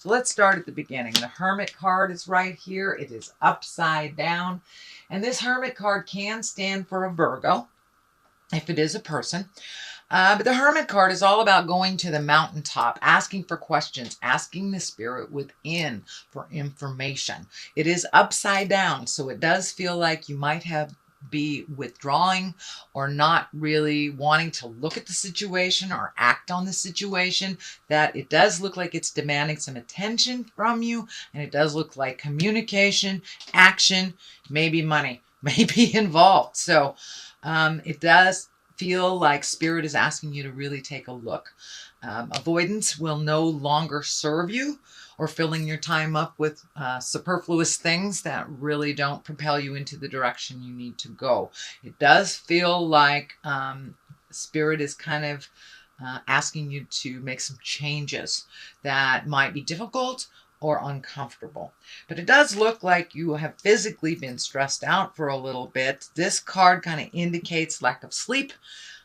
So let's start at the beginning. The Hermit card is right here. It is upside down. And this Hermit card can stand for a Virgo, if it is a person. But the Hermit card is all about going to the mountaintop, asking for questions, asking the spirit within for information. It is upside down, so it does feel like you might be withdrawing or not really wanting to look at the situation or act on the situation. That it does look like it's demanding some attention from you, and it does look like communication, action, maybe money may be involved. So it does feel like spirit is asking you to really take a look. Avoidance will no longer serve you, or filling your time up with superfluous things that really don't propel you into the direction you need to go. It does feel like spirit is kind of asking you to make some changes that might be difficult or uncomfortable. But it does look like you have physically been stressed out for a little bit. This card kind of indicates lack of sleep,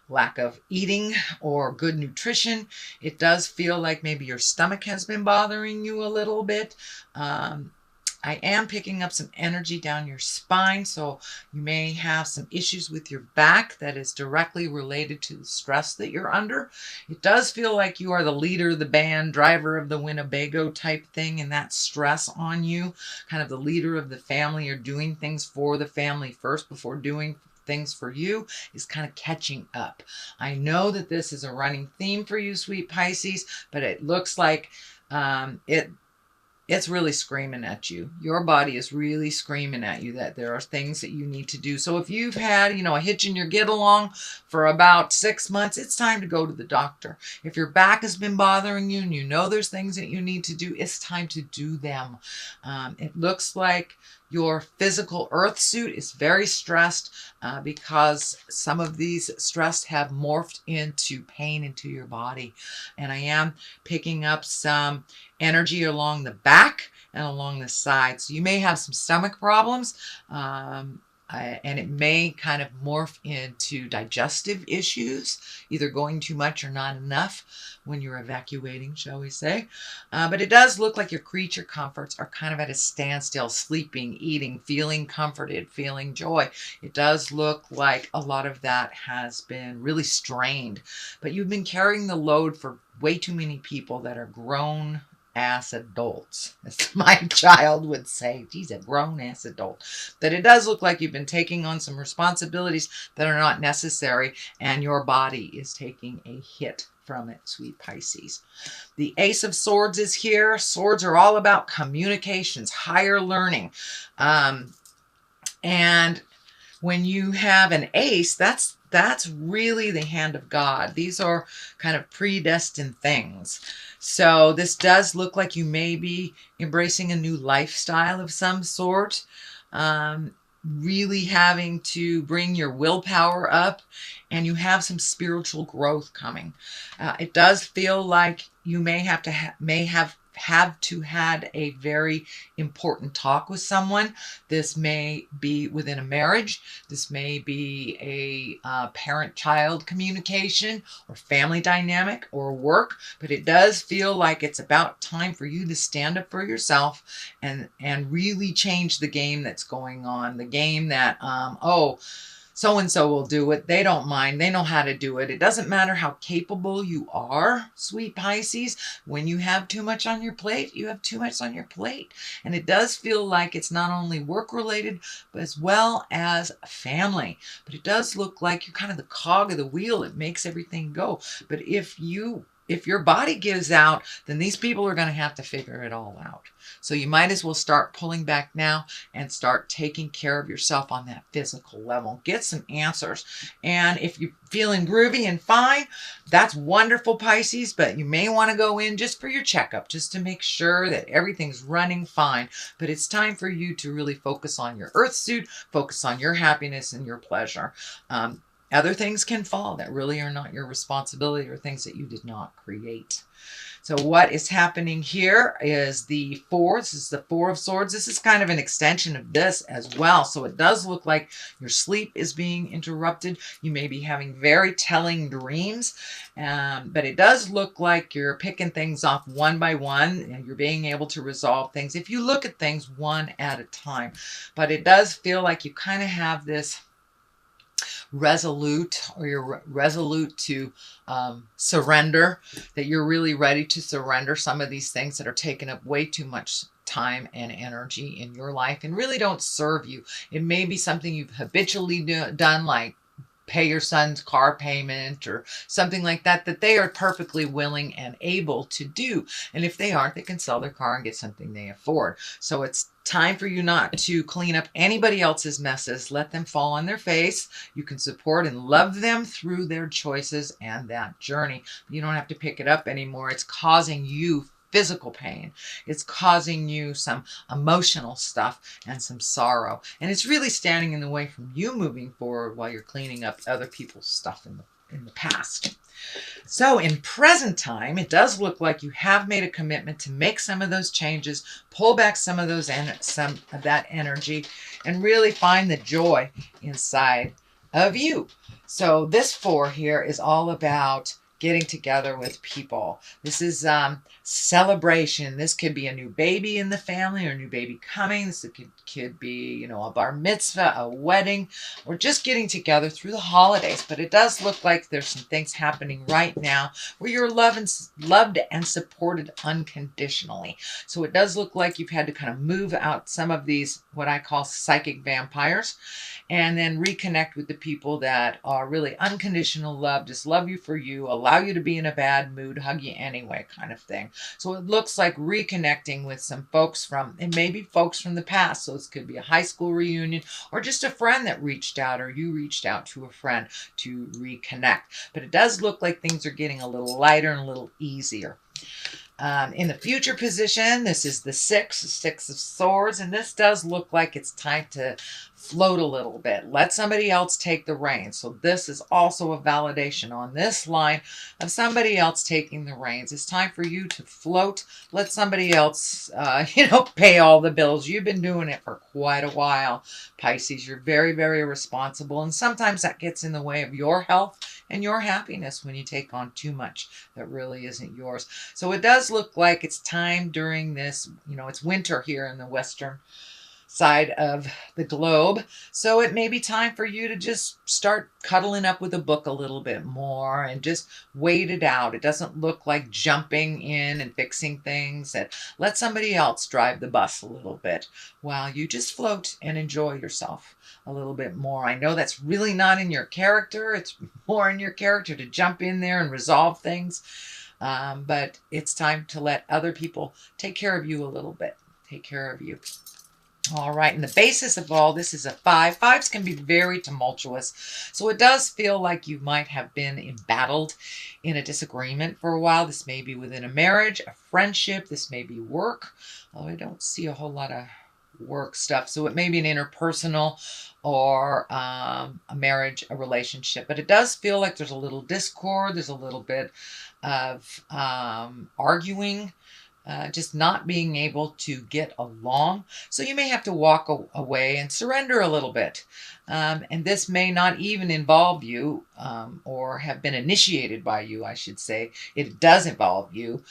lack of eating, or good nutrition. It does feel like maybe your stomach has been bothering you a little bit. I am picking up some energy down your spine, so you may have some issues with your back that is directly related to the stress that you're under. It does feel like you are the leader of the band, driver of the Winnebago type thing, and that stress on you, kind of the leader of the family, or doing things for the family first before doing things for you, is kind of catching up. I know that this is a running theme for you, sweet Pisces, but it looks like it's really screaming at you. Your body is really screaming at you that there are things that you need to do. So if you've had, a hitch in your get along for about 6 months, it's time to go to the doctor. If your back has been bothering you and you know there's things that you need to do, it's time to do them. It looks like your physical earth suit is very stressed because some of these stress have morphed into pain into your body. And I am picking up some energy along the back and along the side. So you may have some stomach problems. And it may kind of morph into digestive issues, either going too much or not enough when you're evacuating, shall we say. But it does look like your creature comforts are kind of at a standstill, sleeping, eating, feeling comforted, feeling joy. It does look like a lot of that has been really strained, but you've been carrying the load for way too many people that are grown ass adults, as my child would say. He's a grown ass adult. That it does look like you've been taking on some responsibilities that are not necessary, and your body is taking a hit from it, sweet Pisces. The Ace of Swords is here. Swords are all about communications, higher learning. And when you have an ace, that's really the hand of God. These are kind of predestined things. So this does look like you may be embracing a new lifestyle of some sort, really having to bring your willpower up, and you have some spiritual growth coming. It does feel like you may have had a very important talk with someone. This may be within a marriage. This may be a parent-child communication or family dynamic or work, but it does feel like it's about time for you to stand up for yourself and really change the game that's going on. The game that, so-and-so will do it. They don't mind. They know how to do it. It doesn't matter how capable you are, sweet Pisces. When you have too much on your plate, you have too much on your plate. And it does feel like it's not only work-related, but as well as family. But it does look like you're kind of the cog of the wheel. It makes everything go. But if your body gives out, then these people are going to have to figure it all out. So you might as well start pulling back now and start taking care of yourself on that physical level. Get some answers. And if you're feeling groovy and fine, that's wonderful, Pisces, but you may want to go in just for your checkup, just to make sure that everything's running fine. But it's time for you to really focus on your earth suit, focus on your happiness and your pleasure. Other things can fall that really are not your responsibility, or things that you did not create. So what is happening here is the Four. This is the Four of Swords. This is kind of an extension of this as well. So it does look like your sleep is being interrupted. You may be having very telling dreams, but it does look like you're picking things off one by one and you're being able to resolve things if you look at things one at a time. But it does feel like you kind of have this resolute, or you're resolute to surrender, that you're really ready to surrender some of these things that are taking up way too much time and energy in your life and really don't serve you. It may be something you've habitually done, like pay your son's car payment or something like that, that they are perfectly willing and able to do. And if they aren't, they can sell their car and get something they afford. So it's time for you not to clean up anybody else's messes. Let them fall on their face. You can support and love them through their choices and that journey. You don't have to pick it up anymore. It's causing you physical pain. It's causing you some emotional stuff and some sorrow. And it's really standing in the way from you moving forward while you're cleaning up other people's stuff in the past. So in present time, it does look like you have made a commitment to make some of those changes, pull back some of some of that energy, and really find the joy inside of you. So this Four here is all about getting together with people. This is celebration. This could be a new baby in the family or a new baby coming. This could be, you know, a bar mitzvah, a wedding, or just getting together through the holidays. But it does look like there's some things happening right now where you're loved and supported unconditionally. So it does look like you've had to kind of move out some of these, what I call psychic vampires, and then reconnect with the people that are really unconditional love, just love you for you, allow you to be in a bad mood, hug you anyway kind of thing. So it looks like reconnecting with some folks from, and maybe folks from the past. So this could be a high school reunion or just a friend that reached out, or you reached out to a friend to reconnect. But it does look like things are getting a little lighter and a little easier. In the future position, this is the Six of Swords, and this does look like it's time to float a little bit. Let somebody else take the reins. So this is also a validation on this line of somebody else taking the reins. It's time for you to float. Let somebody else, pay all the bills. You've been doing it for quite a while, Pisces. You're very, very responsible, and sometimes that gets in the way of your health and your happiness when you take on too much that really isn't yours. So it does look like it's time during this, it's winter here in the western side of the globe. So it may be time for you to just start cuddling up with a book a little bit more and just wait it out. It doesn't look like jumping in and fixing things. And let somebody else drive the bus a little bit while you just float and enjoy yourself a little bit more. I know that's really not in your character. It's more in your character to jump in there and resolve things. But it's time to let other people take care of you a little bit. Take care of you. All right, and the basis of all this is a 5. 5s can be very tumultuous. So it does feel like you might have been embattled in a disagreement for a while. This may be within a marriage, a friendship. This may be work. Oh, I don't see a whole lot of work stuff. So it may be an interpersonal or a marriage, a relationship. But it does feel like there's a little discord. There's a little bit of arguing. Just not being able to get along. So you may have to walk away and surrender a little bit. And this may not even involve you or have been initiated by you, I should say. It does involve you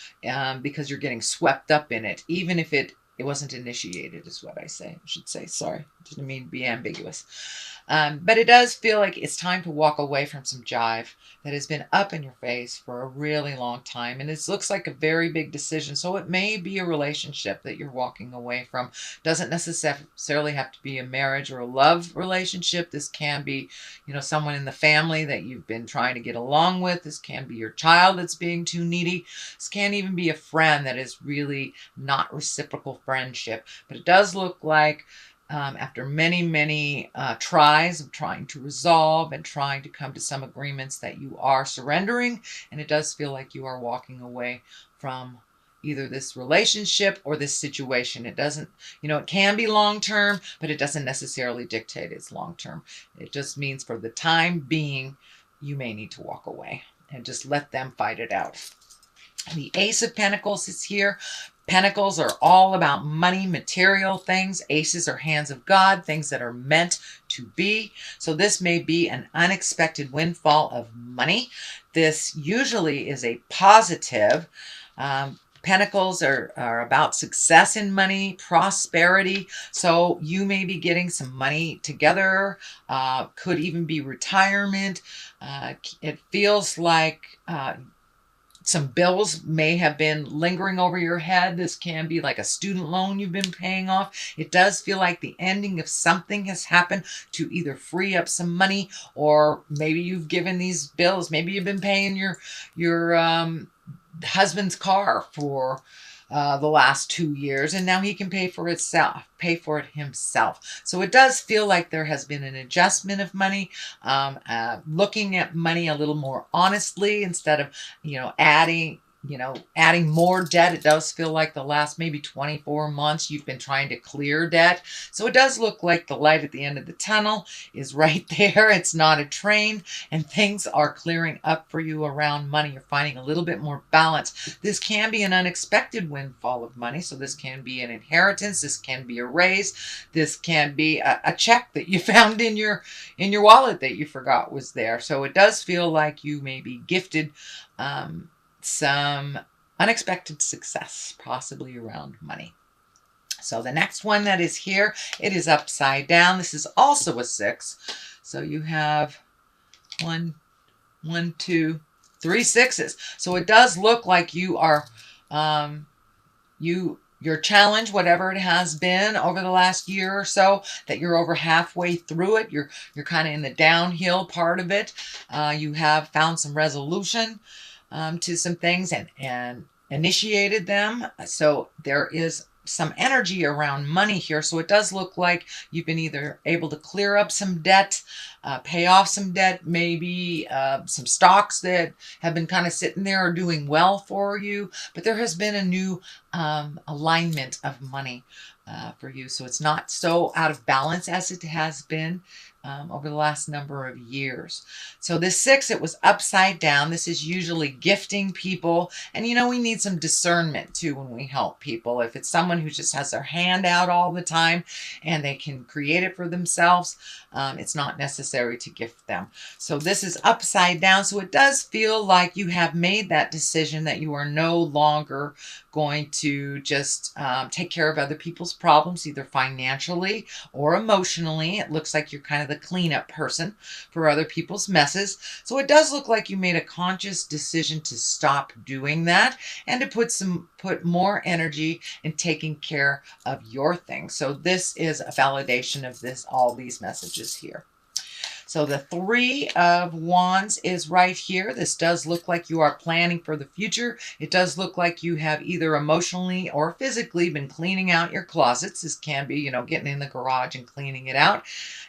because you're getting swept up in it, even if it wasn't initiated, is what I should say. Sorry, didn't mean to be ambiguous. But it does feel like it's time to walk away from some jive that has been up in your face for a really long time. And it looks like a very big decision. So it may be a relationship that you're walking away from. Doesn't necessarily have to be a marriage or a love relationship. This can be, someone in the family that you've been trying to get along with. This can be your child that's being too needy. This can even be a friend that is really not reciprocal friendship. But it does look like after many, many tries of trying to resolve and trying to come to some agreements, that you are surrendering, and it does feel like you are walking away from either this relationship or this situation. It doesn't, it can be long-term, but it doesn't necessarily dictate it's long-term. It just means for the time being, you may need to walk away and just let them fight it out. The Ace of Pentacles is here. Pentacles are all about money, material things. Aces are hands of God, things that are meant to be. So this may be an unexpected windfall of money. This usually is a positive. Pentacles are about success in money, prosperity. So you may be getting some money together. Could even be retirement. It feels like some bills may have been lingering over your head. This can be like a student loan you've been paying off. It does feel like the ending of something has happened to either free up some money, or maybe you've given these bills. Maybe you've been paying your husband's car for the last 2 years, and now he can pay for it himself. So it does feel like there has been an adjustment of money, looking at money a little more honestly instead of, adding more debt. It does feel like the last maybe 24 months you've been trying to clear debt. So it does look like the light at the end of the tunnel is right there. It's not a train, and things are clearing up for you around money. You're finding a little bit more balance. This can be an unexpected windfall of money. So this can be an inheritance. This can be a raise. This can be a check that you found in your wallet that you forgot was there. So it does feel like you may be gifted some unexpected success, possibly around money. So the next one that is here, it is upside down. This is also a 6. So you have 1, 2, 3 6s. So it does look like you are, your challenge, whatever it has been over the last year or so, that you're over halfway through it. You're kind of in the downhill part of it. You have found some resolution to some things and initiated them. So there is some energy around money here. So it does look like you've been either able to clear up some debt, pay off some debt, maybe some stocks that have been kind of sitting there are doing well for you. But there has been a new alignment of money for you. So it's not so out of balance as it has been over the last number of years. So this 6, it was upside down. This is usually gifting people. And we need some discernment too when we help people. If it's someone who just has their hand out all the time and they can create it for themselves, it's not necessary to gift them. So this is upside down. So it does feel like you have made that decision that you are no longer going to just take care of other people's problems, either financially or emotionally. It looks like you're kind of the cleanup person for other people's messes. So it does look like you made a conscious decision to stop doing that and to put more energy in taking care of your things. So this is a validation of all these messages here. So the 3 of Wands is right here. This does look like you are planning for the future. It does look like you have either emotionally or physically been cleaning out your closets. This can be, getting in the garage and cleaning it out.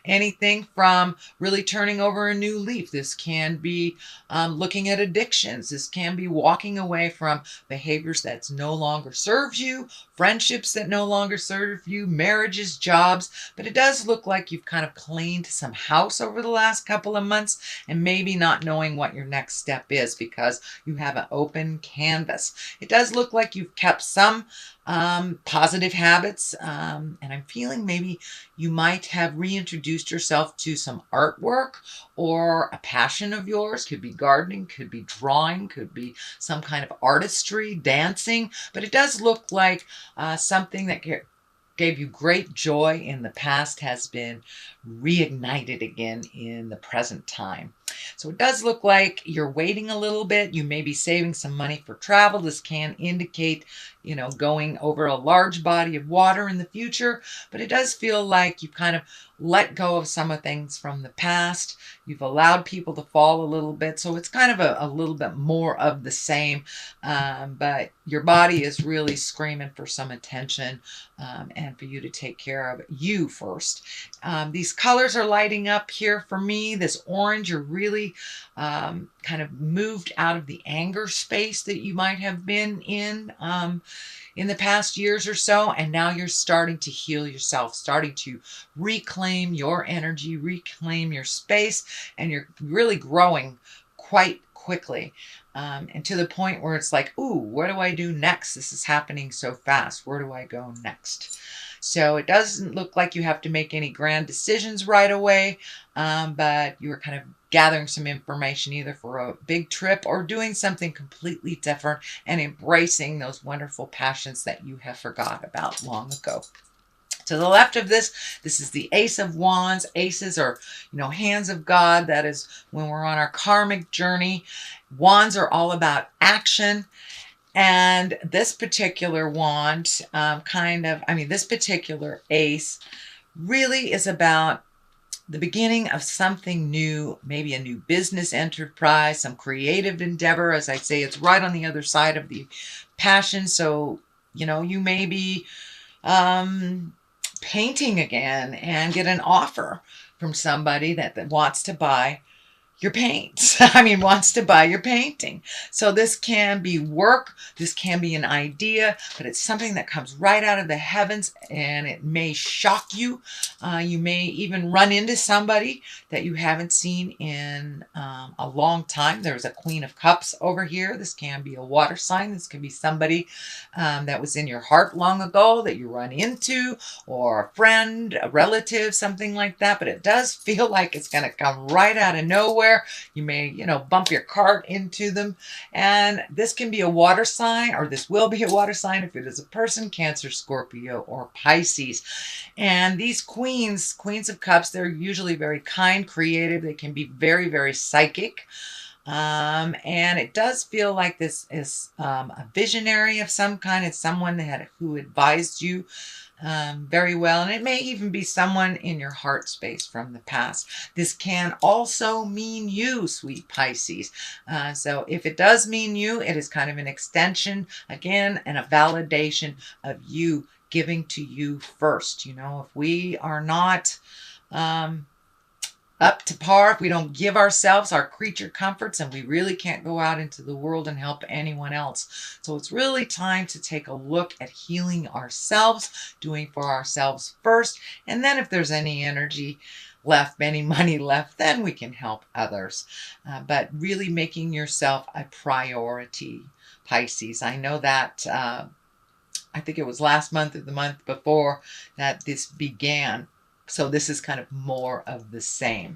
Anything from really turning over a new leaf. This can be looking at addictions. This can be walking away from behaviors that no longer serves you, friendships that no longer serve you, marriages, jobs. But it does look like you've kind of cleaned some house over the last couple of months and maybe not knowing what your next step is because you have an open canvas. It does look like you've kept some positive habits, and I'm feeling maybe you might have reintroduced yourself to some artwork or a passion of yours. Could be gardening, could be drawing, could be some kind of artistry, dancing, but it does look like something that gave you great joy in the past has been reignited again in the present time. So it does look like you're waiting a little bit. You may be saving some money for travel. This can indicate, going over a large body of water in the future, but it does feel like you've kind of let go of some of things from the past. You've allowed people to fall a little bit. So it's kind of a little bit more of the same, but your body is really screaming for some attention and for you to take care of you first. These colors are lighting up here for me. This orange, you're really kind of moved out of the anger space that you might have been in the past years or so, and now you're starting to heal yourself, starting to reclaim your energy, reclaim your space, and you're really growing quite quickly. And to the point where it's like, ooh, what do I do next? This is happening so fast. Where do I go next? So it doesn't look like you have to make any grand decisions right away, but you're kind of gathering some information either for a big trip or doing something completely different and embracing those wonderful passions that you have forgot about long ago. To the left of this is the Ace of Wands. Aces are, hands of God. That is when we're on our karmic journey. Wands are all about action. And this particular wand, this particular ace really is about the beginning of something new, maybe a new business enterprise, some creative endeavor. As I say, it's right on the other side of the passion. So, you may be painting again and get an offer from somebody that wants to buy your paints. Wants to buy your painting. So this can be work, this can be an idea, but it's something that comes right out of the heavens, and it may shock you. You may even run into somebody that you haven't seen in a long time. There's a Queen of Cups over here. This can be a water sign. This can be somebody that was in your heart long ago that you run into, or a friend, a relative, something like that. But it does feel like it's going to come right out of nowhere. You may, bump your cart into them. And this can be a water sign, or this will be a water sign if it is a person, Cancer, Scorpio, or Pisces. And these queens of cups, they're usually very kind, creative. They can be very, very psychic. And it does feel like this is a visionary of some kind. It's someone who advised you very well. And it may even be someone in your heart space from the past. This can also mean you, sweet Pisces. So if it does mean you, it is kind of an extension, again, and a validation of you giving to you first. If we are not up to par, if we don't give ourselves our creature comforts, and we really can't go out into the world and help anyone else. So it's really time to take a look at healing ourselves, doing for ourselves first, and then if there's any energy left, any money left, then we can help others. But really making yourself a priority, Pisces. I know that I think it was last month or the month before that this began. So this is kind of more of the same.